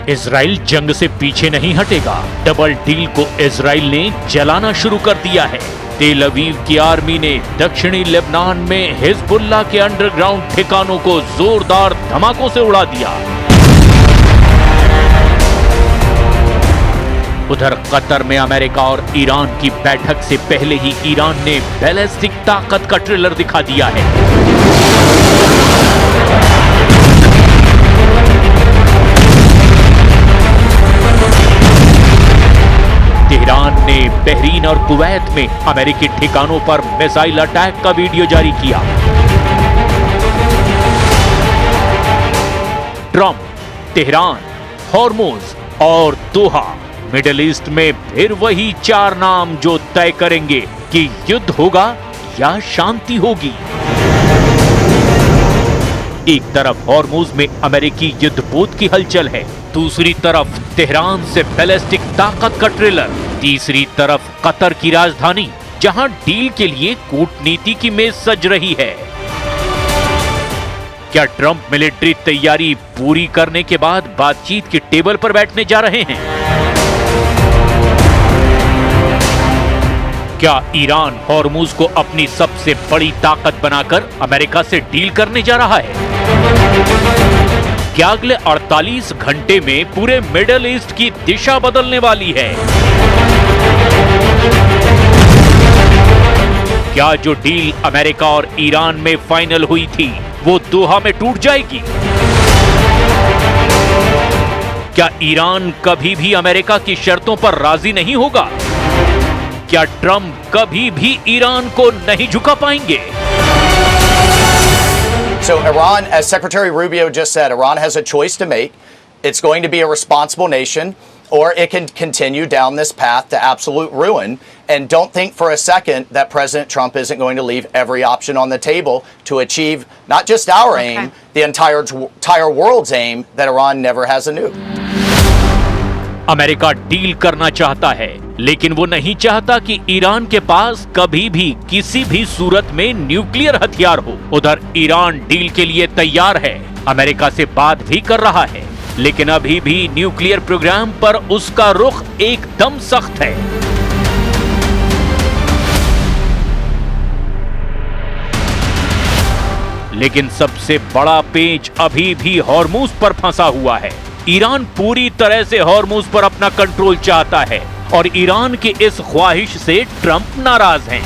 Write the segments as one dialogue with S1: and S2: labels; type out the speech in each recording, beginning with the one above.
S1: Israel जंग से पीछे नहीं हटेगा। डबल डील को इजराइल ने जलाना शुरू कर दिया है। तेल अवीव की आर्मी ने दक्षिणी लेबनान में हिजबुल्लाह के अंडरग्राउंड ठिकानों को जोरदार धमाकों से उड़ा दिया। उधर कतर में अमेरिका और ईरान की बैठक से पहले ही ईरान ने बैलिस्टिक ताकत का ट्रेलर दिखा दिया है। तेहरान ने बहरीन और कुवैत में अमेरिकी ठिकानों पर मिसाइल अटैक का वीडियो जारी किया। ट्रंप, तेहरान, हॉर्मुज और दोहा, मिडिल ईस्ट में फिर वही चार नाम जो तय करेंगे कि युद्ध होगा या शांति होगी। एक तरफ हॉर्मुज में अमेरिकी युद्धपोत की हलचल है, दूसरी तरफ तेहरान से बैलिस्टिक ताकत का ट्रेलर, तीसरी तरफ कतर की राजधानी जहां डील के लिए कूटनीति की मेज सज रही है। क्या ट्रंप मिलिट्री तैयारी पूरी करने के बाद बातचीत की टेबल पर बैठने जा रहे हैं? क्या ईरान हॉर्मुज को अपनी सबसे बड़ी ताकत बनाकर अमेरिका से डील करने जा रहा है? क्या अगले 48 घंटे में पूरे मिडिल ईस्ट की दिशा बदलने वाली है? क्या जो डील अमेरिका और ईरान में फाइनल हुई थी वो दोहा में टूट जाएगी? क्या ईरान कभी भी अमेरिका की शर्तों पर राजी नहीं होगा? क्या ट्रंप कभी भी ईरान को नहीं झुका पाएंगे?
S2: So Iran, as Secretary Rubio just said, Iran has a choice to make. It's going to be a responsible nation, or it can continue down this path to absolute ruin. And don't think for a second that President Trump isn't going to leave every option on the table to achieve not just our aim, the entire world's aim, that Iran never has a nuke.
S1: America deal करना चाहता है, लेकिन वो नहीं चाहता कि Iran के पास कभी भी किसी भी सूरत में न्यूक्लियर हथियार हो। उधर ईरान डील के लिए तैयार है, अमेरिका से बात भी कर रहा है, लेकिन अभी भी न्यूक्लियर प्रोग्राम पर उसका रुख एकदम सख्त है। लेकिन सबसे बड़ा पेच अभी भी हॉर्मुज पर फंसा हुआ है। ईरान पूरी तरह से हॉर्मुज पर अपना कंट्रोल चाहता है और ईरान की इस ख्वाहिश से ट्रंप नाराज हैं।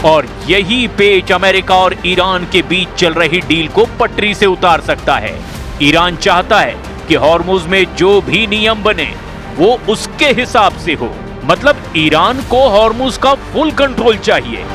S1: और यही पेच अमेरिका और ईरान के बीच चल रही डील को पटरी से उतार सकता है। ईरान चाहता है कि हॉर्मुज में जो भी नियम बने वो उसके हिसाब से हो, मतलब ईरान को हॉर्मुज का फुल कंट्रोल चाहिए।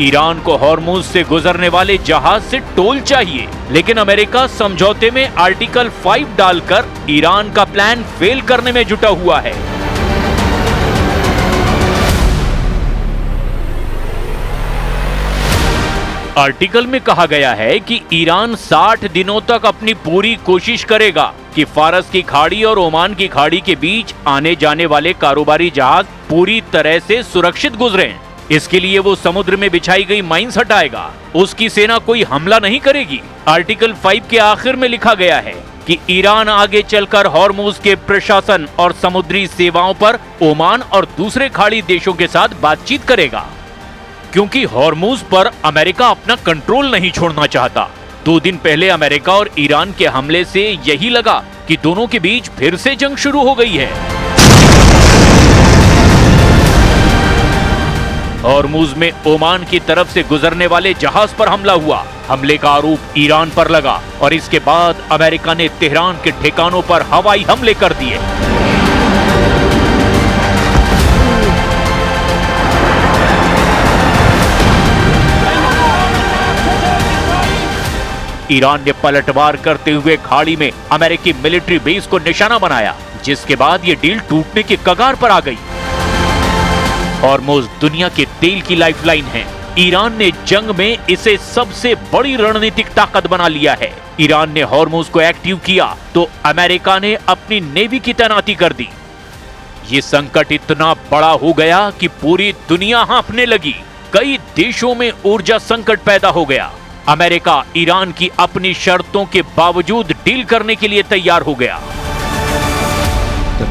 S1: ईरान को हॉर्मुज से गुजरने वाले जहाज से टोल चाहिए, लेकिन अमेरिका समझौते में आर्टिकल 5 डालकर ईरान का प्लान फेल करने में जुटा हुआ है। आर्टिकल में कहा गया है कि ईरान 60 दिनों तक अपनी पूरी कोशिश करेगा कि फारस की खाड़ी और ओमान की खाड़ी के बीच आने जाने वाले कारोबारी जहाज पूरी तरह से सुरक्षित गुजरें। इसके लिए वो समुद्र में बिछाई गई माइंस हटाएगा। उसकी सेना कोई हमला नहीं करेगी। आर्टिकल 5 के आखिर में लिखा गया है कि ईरान आगे चलकर हॉर्मुज के प्रशासन और समुद्री सेवाओं पर ओमान और दूसरे खाड़ी देशों के साथ बातचीत करेगा, क्योंकि हॉर्मुज पर अमेरिका अपना कंट्रोल नहीं छोड़ना चाहता। 2 दिन पहले अमेरिका और ईरान के हमले से यही लगा कि दोनों के बीच फिर से जंग शुरू हो गई है। हॉर्मुज में ओमान की तरफ से गुजरने वाले जहाज पर हमला हुआ। हमले का आरोप ईरान पर लगा और इसके बाद अमेरिका ने तेहरान के ठिकानों पर हवाई हमले कर दिए। ईरान ने पलटवार करते हुए खाड़ी में अमेरिकी मिलिट्री बेस को निशाना बनाया, जिसके बाद ये डील टूटने की कगार पर आ गई। हॉर्मुज दुनिया के तेल की लाइफलाइन है। ईरान ने जंग में इसे सबसे बड़ी रणनीतिक ताकत बना लिया है। ईरान ने हॉर्मुज को एक्टिव किया तो अमेरिका ने अपनी नेवी की तैनाती कर दी। ये संकट इतना बड़ा हो गया कि पूरी दुनिया हांफने लगी। कई देशों में ऊर्जा संकट पैदा हो गया। अमेरिका ईरान की अपनी शर्तों के बावजूद डील करने के लिए तैयार हो गया।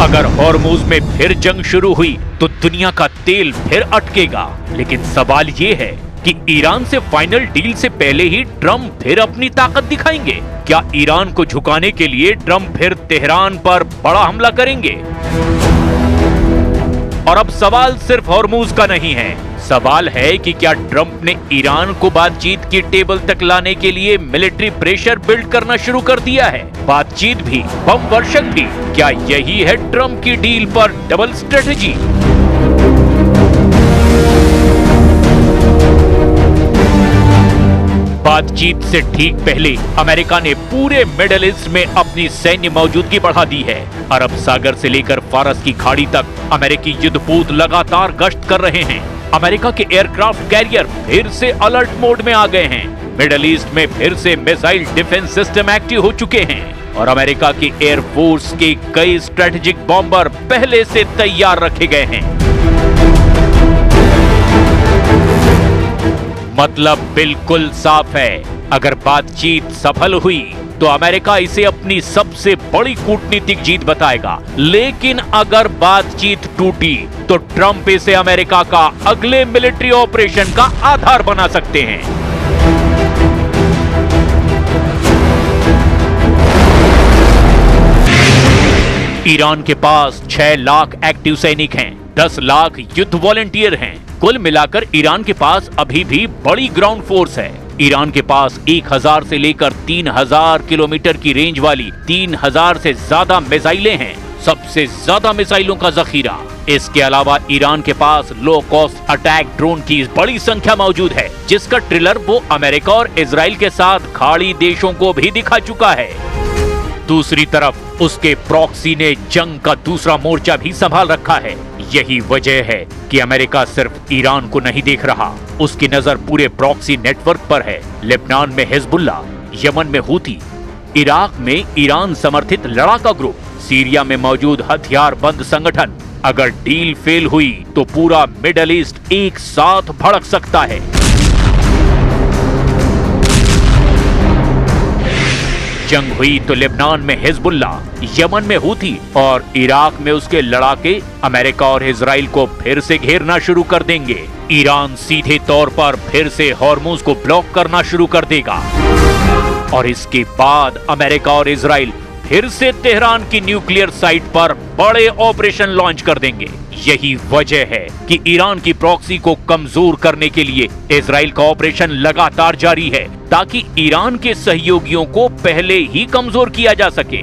S1: अगर हॉर्मुज में फिर जंग शुरू हुई तो दुनिया का तेल फिर अटकेगा। लेकिन सवाल ये है कि ईरान से फाइनल डील से पहले ही ट्रम्प फिर अपनी ताकत दिखाएंगे। क्या ईरान को झुकाने के लिए ट्रम्प फिर तेहरान पर बड़ा हमला करेंगे? और अब सवाल सिर्फ हॉर्मुज का नहीं है, सवाल है कि क्या ट्रम्प ने ईरान को बातचीत की टेबल तक लाने के लिए मिलिट्री प्रेशर बिल्ड करना शुरू कर दिया है? बातचीत भी, बम वर्षण भी, क्या यही है ट्रम्प की डील पर डबल स्ट्रेटजी? बातचीत से ठीक पहले अमेरिका ने पूरे मिडिल ईस्ट में अपनी सैन्य मौजूदगी बढ़ा दी है। अरब सागर से लेकर फारस की खाड़ी तक अमेरिकी युद्धपोत लगातार गश्त कर रहे हैं। अमेरिका के एयरक्राफ्ट कैरियर फिर से अलर्ट मोड में आ गए हैं। मिडिल ईस्ट में फिर से मिसाइल डिफेंस सिस्टम एक्टिव हो चुके हैं और अमेरिका की एयरफोर्स के कई स्ट्रेटेजिक बॉम्बर पहले से तैयार रखे गए हैं। मतलब बिल्कुल साफ है, अगर बातचीत सफल हुई तो अमेरिका इसे अपनी सबसे बड़ी कूटनीतिक जीत बताएगा। लेकिन अगर बातचीत टूटी तो ट्रम्प इसे अमेरिका का अगले मिलिट्री ऑपरेशन का आधार बना सकते हैं। ईरान के पास 6 लाख एक्टिव सैनिक हैं, 10 लाख युद्ध वॉलंटियर हैं। कुल मिलाकर ईरान के पास अभी भी बड़ी ग्राउंड फोर्स है। ईरान के पास 1000 से लेकर 3000 किलोमीटर की रेंज वाली 3000 से ज्यादा मिसाइलें हैं, सबसे ज्यादा मिसाइलों का जखीरा। इसके अलावा ईरान के पास लो कॉस्ट अटैक ड्रोन की बड़ी संख्या मौजूद है, जिसका ट्रेलर वो अमेरिका और इजराइल के साथ खाड़ी देशों को भी दिखा चुका है। दूसरी तरफ उसके प्रॉक्सी ने जंग का दूसरा मोर्चा भी संभाल रखा है। यही वजह है कि अमेरिका सिर्फ ईरान को नहीं देख रहा, उसकी नजर पूरे प्रॉक्सी नेटवर्क पर है। लेबनान में हिजबुल्लाह, यमन में हूती, इराक में ईरान समर्थित लड़ाका ग्रुप, सीरिया में मौजूद हथियारबंद संगठन। अगर डील फेल हुई तो पूरा मिडिल ईस्ट एक साथ भड़क सकता है। जंग हुई तो लेबनान में हिजबुल्लाह, यमन में हूती और इराक में उसके लड़ाके अमेरिका और इजराइल को फिर से घेरना शुरू कर देंगे। ईरान सीधे तौर पर फिर से हॉर्मुज को ब्लॉक करना शुरू कर देगा और इसके बाद अमेरिका और इजराइल फिर से तेहरान की न्यूक्लियर साइट पर बड़े ऑपरेशन लॉन्च कर देंगे। यही वजह है कि ईरान की प्रॉक्सी को कमजोर करने के लिए इजराइल का ऑपरेशन लगातार जारी है, ताकि ईरान के सहयोगियों को पहले ही कमजोर किया जा सके।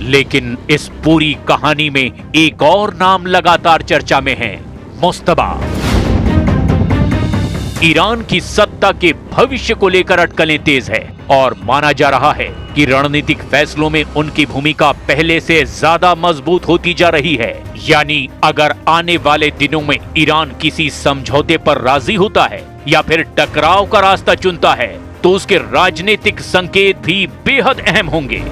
S1: लेकिन इस पूरी कहानी में एक और नाम लगातार चर्चा में है, मुस्तबा। ईरान की सत्ता के भविष्य को लेकर अटकलें तेज है और माना जा रहा है कि रणनीतिक फैसलों में उनकी भूमिका पहले से ज्यादा मजबूत होती जा रही है। यानी अगर आने वाले दिनों में ईरान किसी समझौते पर राजी होता है या फिर टकराव का रास्ता चुनता है तो उसके राजनीतिक संकेत भी बेहद अहम होंगे।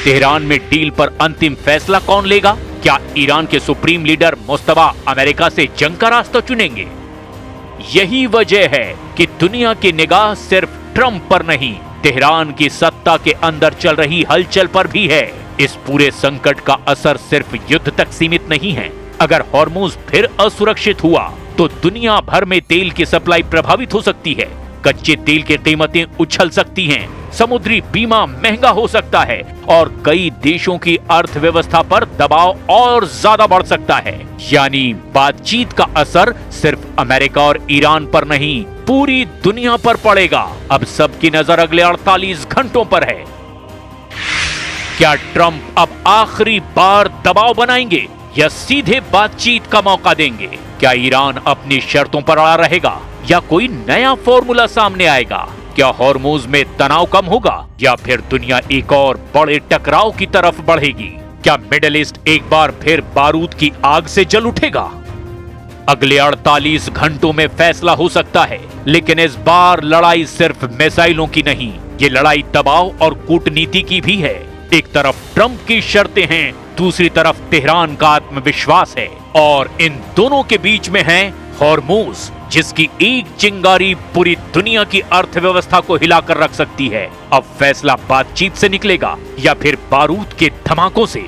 S1: तेहरान में डील पर अंतिम फैसला कौन लेगा? क्या ईरान के सुप्रीम लीडर मुस्तबा अमेरिका से जंग का रास्ता चुनेंगे? यही वजह है कि दुनिया की निगाह सिर्फ ट्रंप पर नहीं तेहरान की सत्ता के अंदर चल रही हलचल पर भी है। इस पूरे संकट का असर सिर्फ युद्ध तक सीमित नहीं है। अगर हॉर्मुज फिर असुरक्षित हुआ तो दुनिया भर में तेल की सप्लाई प्रभावित हो सकती है। कच्चे तेल की कीमतें उछल सकती हैं, समुद्री बीमा महंगा हो सकता है और कई देशों की अर्थव्यवस्था पर दबाव और ज्यादा बढ़ सकता है। यानी बातचीत का असर सिर्फ अमेरिका और ईरान पर नहीं, पूरी दुनिया पर पड़ेगा। अब सबकी नजर अगले 48 घंटों पर है। क्या ट्रंप अब आखिरी बार दबाव बनाएंगे या सीधे बातचीत का मौका देंगे? क्या ईरान अपनी शर्तों पर अड़ा रहेगा या कोई नया फॉर्मूला सामने आएगा? क्या हॉर्मुज में तनाव कम होगा या फिर दुनिया एक और बड़े टकराव की तरफ बढ़ेगी? क्या मिडिल ईस्ट एक बार फिर बारूद की आग से जल उठेगा? अगले 48 घंटों में फैसला हो सकता है, लेकिन इस बार लड़ाई सिर्फ मिसाइलों की नहीं, ये लड़ाई दबाव और कूटनीति की भी है। एक तरफ ट्रंप की शर्तें हैं, दूसरी तरफ तेहरान का आत्मविश्वास है और इन दोनों के बीच में है हॉर्मुज, जिसकी एक चिंगारी पूरी दुनिया की अर्थव्यवस्था को हिलाकर रख सकती है। अब फैसला बातचीत से निकलेगा या फिर बारूद के धमाकों से?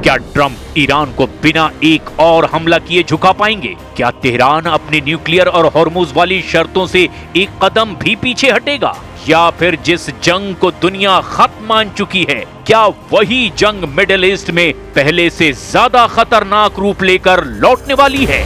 S1: क्या ट्रंप ईरान को बिना एक और हमला किए झुका पाएंगे? क्या तेहरान अपनी न्यूक्लियर और हॉर्मुज वाली शर्तों से एक कदम भी पीछे हटेगा? या फिर जिस जंग को दुनिया खत्म मान चुकी है, क्या वही जंग मिडिल ईस्ट में पहले से ज्यादा खतरनाक रूप लेकर लौटने वाली है?